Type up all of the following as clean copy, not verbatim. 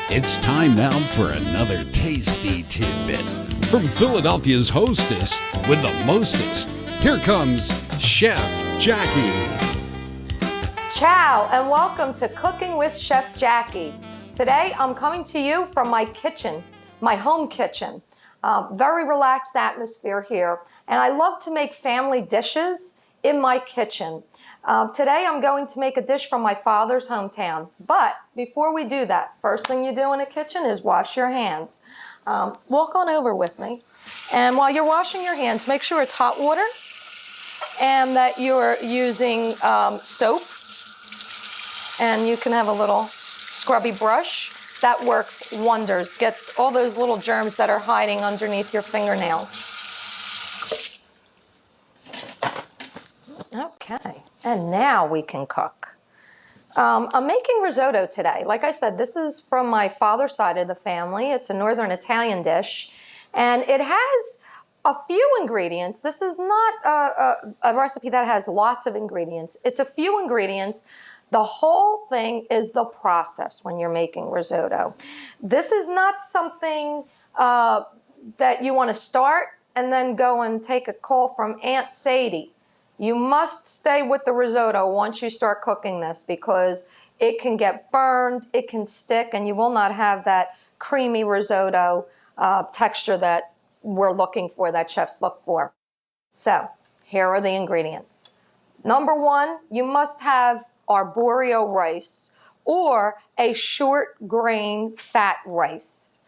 It's time now for another tasty tidbit from Philadelphia's hostess with the mostest. Here comes Chef Jackie. Ciao and welcome to Cooking with Chef Jackie. Today I'm coming to you from my kitchen, my home kitchen. Very relaxed atmosphere here, and I love to make family dishes in my kitchen. Today I'm going to make a dish from my father's hometown, but before we do that, first thing you do in the kitchen is wash your hands. Walk on over with me, and while you're washing your hands, make sure it's hot water and that you're using soap, and you can have a little scrubby brush. That works wonders, gets all those little germs that are hiding underneath your fingernails. Okay, and now we can cook. I'm making risotto today. Like I said, this is from my father's side of the family. It's a northern Italian dish, and it has a few ingredients. This is not a recipe that has lots of ingredients. It's a few ingredients. The whole thing is the process when you're making risotto. This is not something that you want to start and then go and take a call from Aunt Sadie. You must stay with the risotto once you start cooking this, because it can get burned, it can stick, and you will not have that creamy risotto texture that we're looking for, that chefs look for. So here are the ingredients. Number one, you must have arborio rice or a short grain fat rice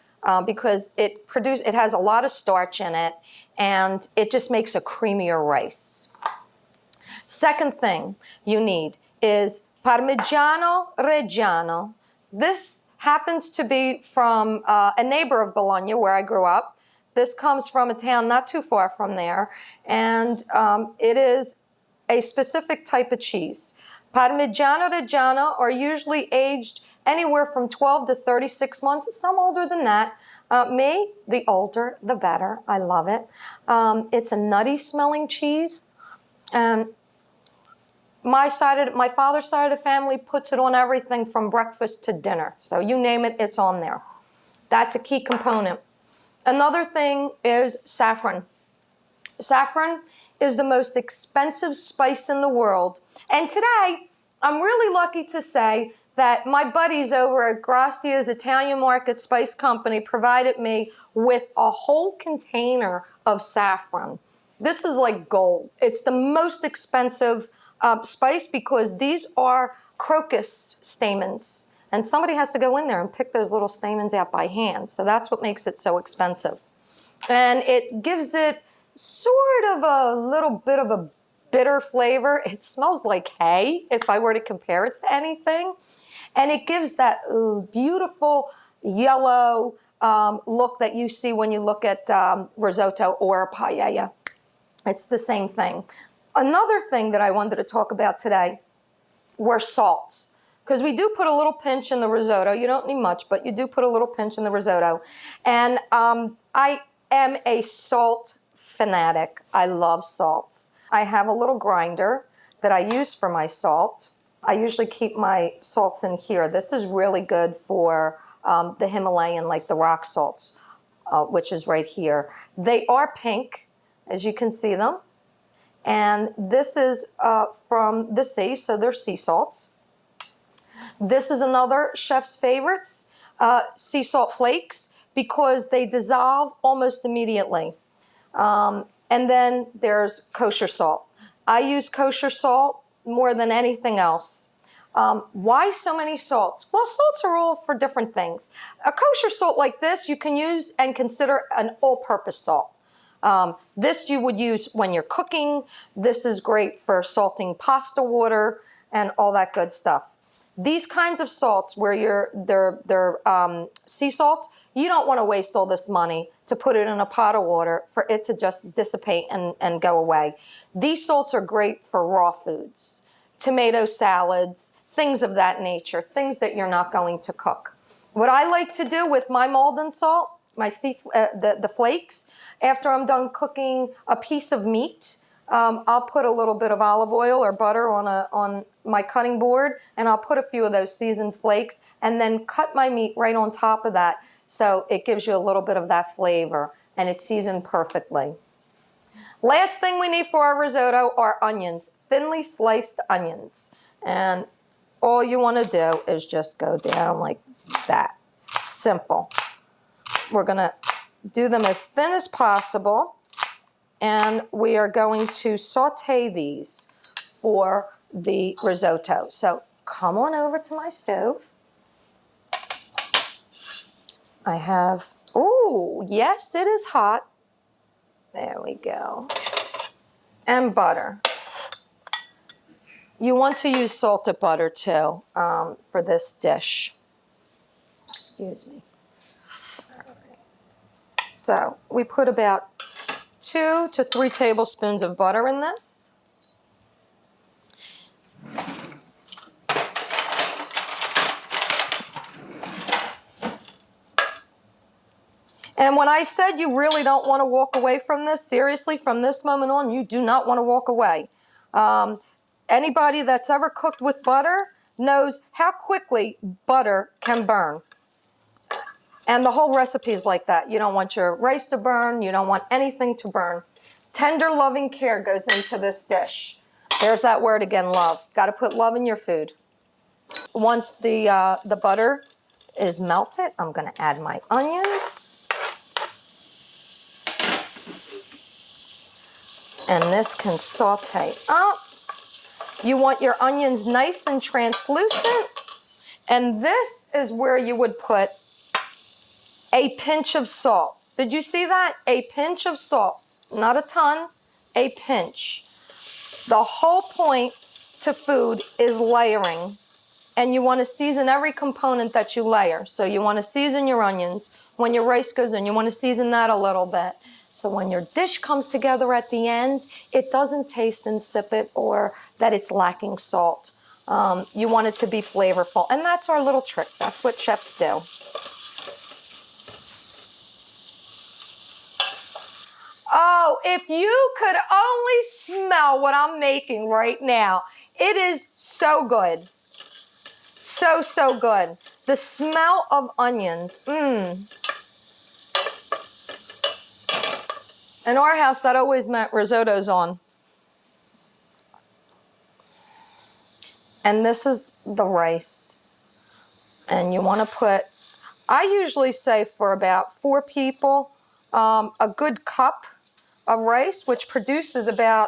because it has a lot of starch in it, and it just makes a creamier rice. Second thing you need is Parmigiano Reggiano. This happens to be from a neighbor of Bologna where I grew up. This comes from a town not too far from there, and it is a specific type of cheese. Parmigiano Reggiano are usually aged anywhere from 12 to 36 months, some older than that. Me, the older, the better. I love it. It's a nutty smelling cheese. And my father's side of the family puts it on everything from breakfast to dinner. So you name it, it's on there. That's a key component. Another thing is saffron. Saffron is the most expensive spice in the world. And today, I'm really lucky to say that my buddies over at Grazia's Italian Market Spice Company provided me with a whole container of saffron. This is like gold. It's the most expensive spice because these are crocus stamens. And somebody has to go in there and pick those little stamens out by hand. So that's what makes it so expensive. And it gives it sort of a little bit of a bitter flavor. It smells like hay, if I were to compare it to anything. And it gives that beautiful yellow look that you see when you look at risotto or paella. It's the same thing. Another thing that I wanted to talk about today were salts. Because we do put a little pinch in the risotto. You don't need much, but you do put a little pinch in the risotto. And I am a salt fanatic. I love salts. I have a little grinder that I use for my salt. I usually keep my salts in here. This is really good for the Himalayan, like the rock salts, which is right here. They are pink, as you can see them. And this is from the sea, so they're sea salts. This is another chef's favorites, sea salt flakes, because they dissolve almost immediately. And then there's kosher salt. I use kosher salt more than anything else. Why so many salts? Well, salts are all for different things. A kosher salt like this, you can use and consider an all-purpose salt. This you would use when you're cooking. This is great for salting pasta water and all that good stuff. These kinds of salts where they're sea salts, you don't want to waste all this money to put it in a pot of water for it to just dissipate and go away. These salts are great for raw foods, tomato salads, things of that nature, things that you're not going to cook. What I like to do with my Maldon salt, the flakes, after I'm done cooking a piece of meat, I'll put a little bit of olive oil or butter on my cutting board, and I'll put a few of those seasoned flakes and then cut my meat right on top of that, so it gives you a little bit of that flavor, and it's seasoned perfectly. Last thing we need for our risotto are onions, thinly sliced onions. And all you want to do is just go down like that. Simple. We're going to do them as thin as possible, and we are going to saute these for the risotto. So come on over to my stove. I have, ooh, yes, it is hot. There we go. And butter. You want to use salted butter too for this dish. Excuse me. All right. So we put about 2 to 3 tablespoons of butter in this. And when I said you really don't want to walk away from this, seriously, from this moment on, you do not want to walk away. Anybody that's ever cooked with butter knows how quickly butter can burn. And the whole recipe is like that. You don't want your rice to burn. You don't want anything to burn. Tender, loving care goes into this dish. There's that word again, love. Got to put love in your food. Once the butter is melted, I'm going to add my onions. And this can saute up. You want your onions nice and translucent. And this is where you would put a pinch of salt. Did you see that? A pinch of salt. Not a ton, a pinch. The whole point to food is layering. And you want to season every component that you layer. So you want to season your onions. When your rice goes in, you want to season that a little bit. So when your dish comes together at the end, it doesn't taste insipid or that it's lacking salt. You want it to be flavorful. And that's our little trick. That's what chefs do. Oh, if you could only smell what I'm making right now. It is so good. So, so good. The smell of onions. In our house, that always meant risotto's on. And this is the rice. And you want to put, I usually say for about 4 people, a good cup of rice, which produces about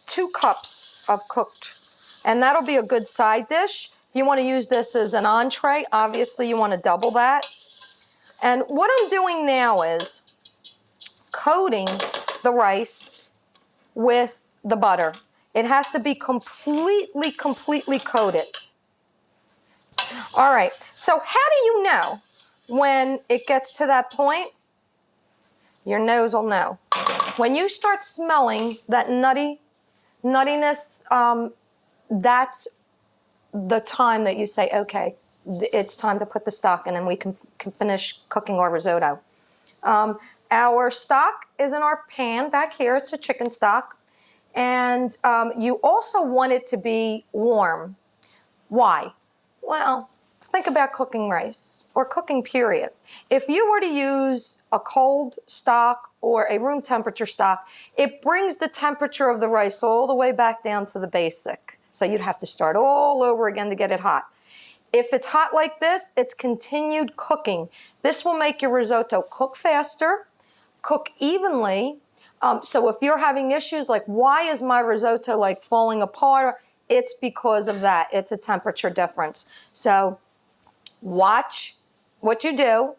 2 cups of cooked. And that'll be a good side dish. If you want to use this as an entree, obviously you want to double that. And what I'm doing now is coating the rice with the butter. It has to be completely coated. All right, so how do you know when it gets to that point? Your nose will know. When you start smelling that nuttiness, that's the time that you say, okay, it's time to put the stock in and we can finish cooking our risotto. Our stock is in our pan back here. It's a chicken stock. And you also want it to be warm. Why? Well, think about cooking rice or cooking period. If you were to use a cold stock or a room temperature stock, it brings the temperature of the rice all the way back down to the basic. So you'd have to start all over again to get it hot. If it's hot like this, it's continued cooking. This will make your risotto cook faster, cook evenly. So if you're having issues like, why is my risotto like falling apart? It's because of that. It's a temperature difference. So watch what you do,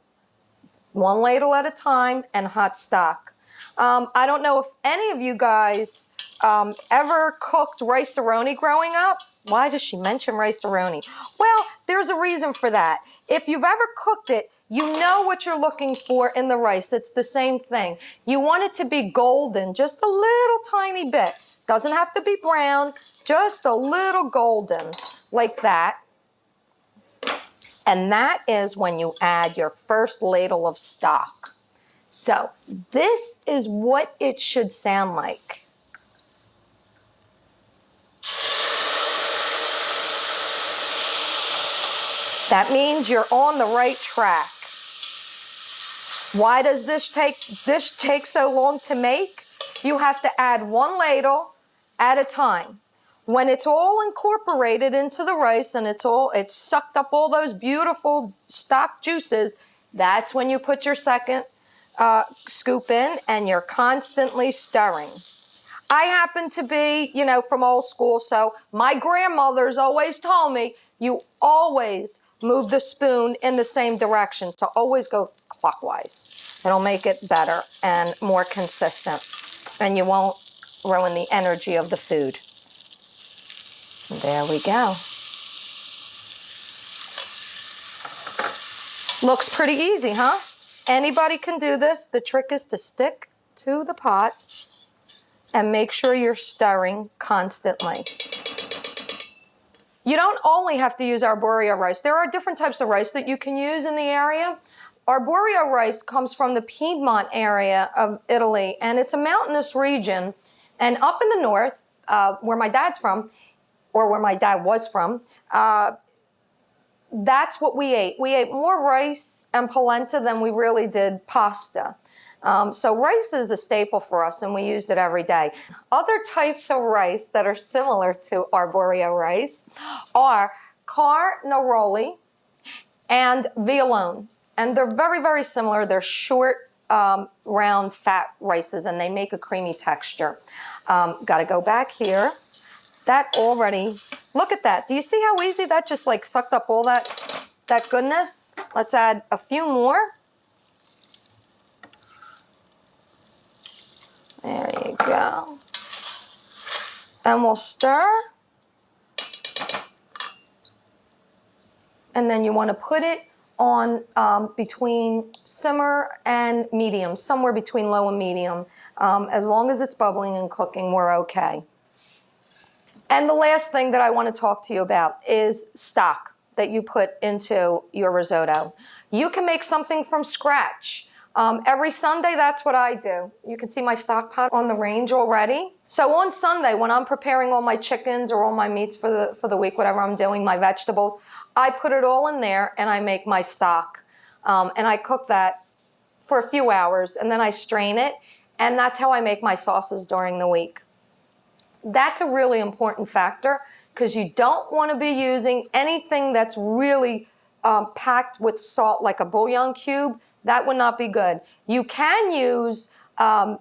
1 ladle at a time, and hot stock. I don't know if any of you guys ever cooked rice-a-roni growing up. Why does she mention rice-a-roni? Well, there's a reason for that. If you've ever cooked it, you know what you're looking for in the rice. It's the same thing. You want it to be golden, just a little tiny bit. Doesn't have to be brown, just a little golden, like that. And that is when you add your first ladle of stock. So this is what it should sound like. That means you're on the right track. Why does this take so long to make? You have to add 1 ladle at a time. When it's all incorporated into the rice and it's sucked up all those beautiful stock juices, that's when you put your second scoop in, and you're constantly stirring. I happen to be, from old school, so my grandmothers always told me, you always move the spoon in the same direction. So always go clockwise. It'll make it better and more consistent, and you won't ruin the energy of the food. There we go. Looks pretty easy, huh? Anybody can do this. The trick is to stick to the pot and make sure you're stirring constantly. You don't only have to use arborio rice. There are different types of rice that you can use in the area. Arborio rice comes from the Piedmont area of Italy, and it's a mountainous region. And up in the north, where my dad's from, or where my dad was from, that's what we ate. We ate more rice and polenta than we really did pasta. So rice is a staple for us, and we used it every day. Other types of rice that are similar to arborio rice are carnaroli and violone. And they're very, very similar. They're short, round, fat rices, and they make a creamy texture. Got to go back here. That already, look at that. Do you see how easy that just like sucked up all that goodness? Let's add a few more. There you go. And we'll stir. And then you want to put it on between simmer and medium, somewhere between low and medium. As long as it's bubbling and cooking, we're okay. And the last thing that I want to talk to you about is stock that you put into your risotto. You can make something from scratch. Every Sunday, that's what I do. You can see my stock pot on the range already. So on Sunday, when I'm preparing all my chickens or all my meats for the week, whatever I'm doing, my vegetables, I put it all in there and I make my stock. And I cook that for a few hours, and then I strain it, and that's how I make my sauces during the week. That's a really important factor, because you don't want to be using anything that's really packed with salt, like a bouillon cube. That would not be good. You can use a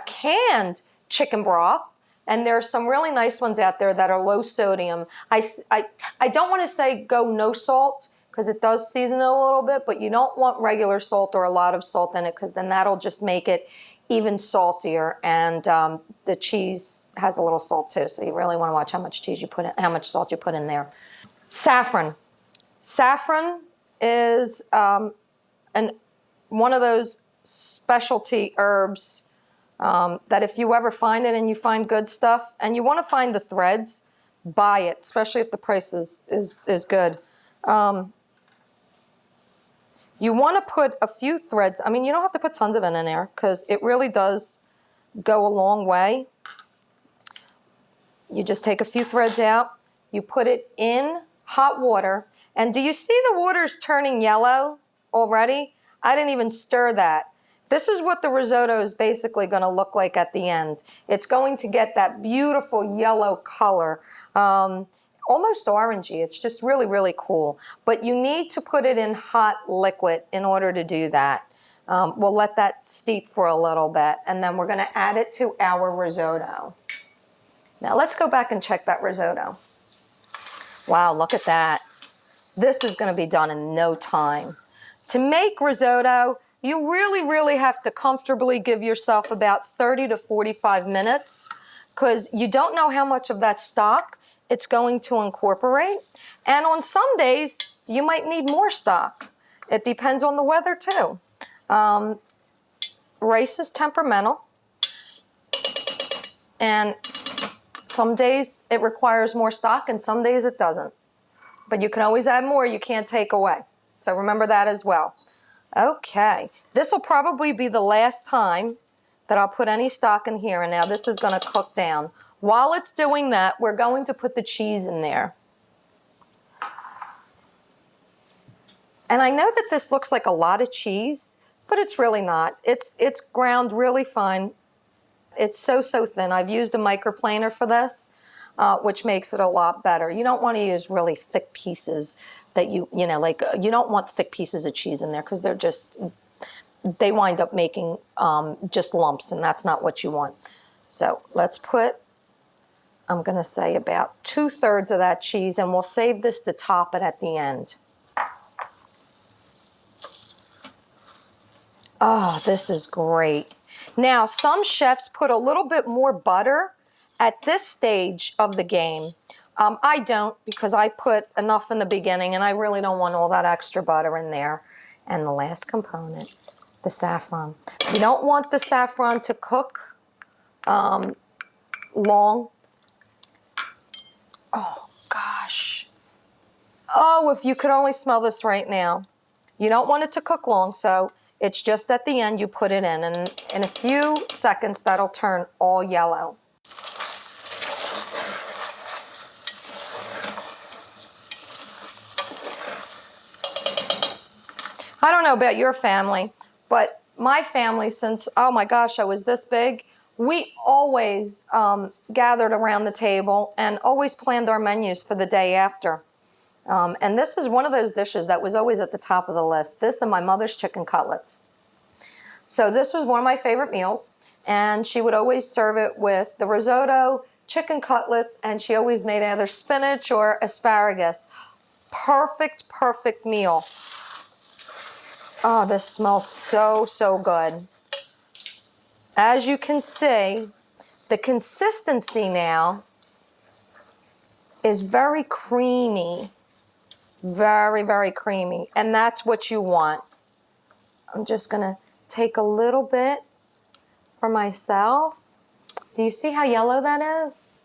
canned chicken broth, and there are some really nice ones out there that are low sodium. I don't want to say go no salt, because it does season it a little bit, but you don't want regular salt or a lot of salt in it, because then that'll just make it even saltier, and the cheese has a little salt too, so you really want to watch how much cheese you put in, how much salt you put in there. Saffron. Saffron is one of those specialty herbs that if you ever find it and you find good stuff and you want to find the threads, buy it, especially if the price is good. You want to put a few threads. I mean, you don't have to put tons of it in there, because it really does go a long way. You just take a few threads out, you put it in hot water, and do you see the water's turning yellow already? I didn't even stir that. This is what the risotto is basically going to look like at the end. It's going to get that beautiful yellow color. Almost orangey. It's just really, really cool. But you need to put it in hot liquid in order to do that. We'll let that steep for a little bit, and then we're going to add it to our risotto. Now let's go back and check that risotto. Wow, look at that. This is going to be done in no time. To make risotto, you really, really have to comfortably give yourself about 30 to 45 minutes, because you don't know how much of that stock it's going to incorporate. And on some days, you might need more stock. It depends on the weather too. Rice is temperamental, and some days it requires more stock and some days it doesn't. But you can always add more, you can't take away. So remember that as well. Okay, this will probably be the last time that I'll put any stock in here, and now this is going to cook down. While it's doing that, we're going to put the cheese in there. And I know that this looks like a lot of cheese, but it's really not. It's ground really fine. It's so thin. I've used a microplaner for this, which makes it a lot better. You don't want to use really thick pieces that you don't want thick pieces of cheese in there because they wind up making just lumps, and that's not what you want. So let's put, I'm going to say about 2/3 of that cheese, and we'll save this to top it at the end. Oh, this is great. Now, some chefs put a little bit more butter at this stage of the game. I don't, because I put enough in the beginning, and I really don't want all that extra butter in there. And the last component, the saffron. You don't want the saffron to cook long. Oh, gosh. Oh, if you could only smell this right now. You don't want it to cook long, so it's just at the end you put it in, and in a few seconds that'll turn all yellow. I don't know about your family, but my family, since, oh my gosh, I was this big, we always gathered around the table and always planned our menus for the day after. And this is one of those dishes that was always at the top of the list. This and my mother's chicken cutlets. So this was one of my favorite meals, and she would always serve it with the risotto, chicken cutlets, and she always made either spinach or asparagus. Perfect meal. Oh, this smells so good. As you can see, the consistency now is very creamy. Very creamy. And that's what you want. I'm just going to take a little bit for myself. Do you see how yellow that is?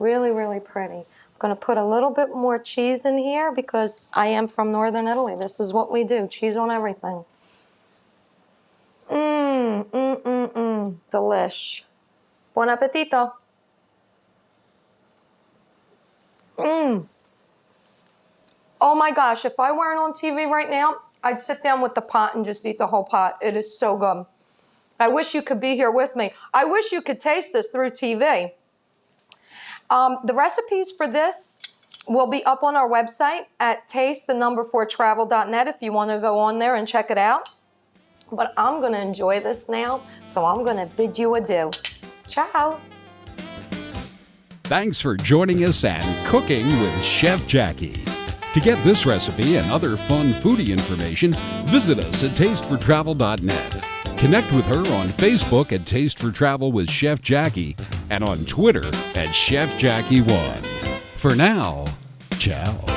Really pretty. I'm going to put a little bit more cheese in here because I am from Northern Italy. This is what we do. Cheese on everything. Delish. Buon appetito. Oh my gosh, if I weren't on TV right now, I'd sit down with the pot and just eat the whole pot. It is so good. I wish you could be here with me. I wish you could taste this through TV. The recipes for this will be up on our website at taste4travel.net if you want to go on there and check it out. But I'm going to enjoy this now, so I'm going to bid you adieu. Ciao. Thanks for joining us and Cooking with Chef Jackie. To get this recipe and other fun foodie information, visit us at taste4travel.net. Connect with her on Facebook at Taste for Travel with Chef Jackie and on Twitter at Chef Jackie1. For now, ciao.